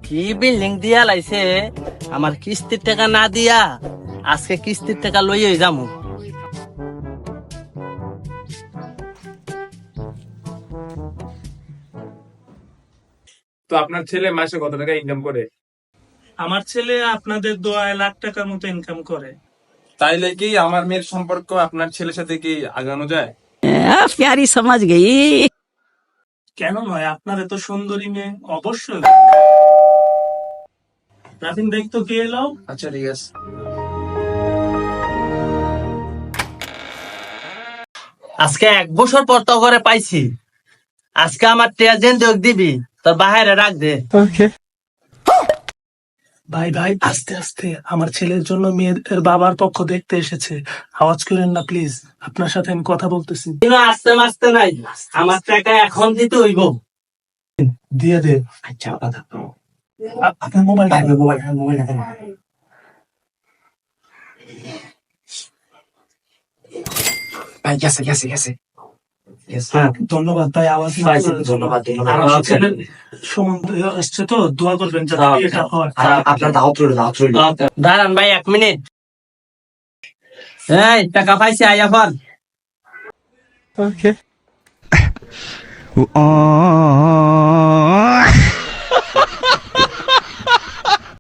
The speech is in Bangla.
কি বিল্ডিং দিয়া লাইছে, আমার কিস্তির টাকা না দিয়া আজকে কিস্তির টাকা লইয়ে যামু। তো আপনার ছেলে মাসে কত টাকা ইনকাম করে? আমার ছেলে আপনাদের দোয়ায় লাখ টাকার মতো ইনকাম করে। তাইলে কি আমার মেয়ের সম্পর্ক আপনার ছেলের সাথে কি আগানো যায়? प्यारी समझ गई। কেন নয়, আপনার এত সুন্দরী মেয়ে, অবশ্যই। রাফিন দেখতো কে এলো। আচ্ছা ঠিক আছে। আজকে 1 বছর পর তো করে পাইছি, আজকে আমার ট্রেজেন যোগ দিবি, তোর বাহিরে রাখ দে। ভাই ভাই, আস্তে আস্তে, আমার ছেলের জন্য মেয়ের বাবার পক্ষ দেখতে এসেছে, আওয়াজ করেন না প্লিজ, আপনার সাথে আমি কথা বলতেছি। আসতে মাসতে নাই, আমার টাকা এখন দিতে হইব। দিয়ে দে। আচ্ছা আপনার মোবাইল ভাই, গেছে। ধন্যবাদ ভাই, আওয়াজ না করে। ধন্যবাদ। আর আমার ছেলের সম্বন্ধে এসছে তো, দোয়া করবেন যাতে বিয়েটা হয়। আপনার দাওয়াত রইল। দাঁড়ান ভাই 1 মিনিট। এই টাকা পাইছি, আয়া ফোন। Okay.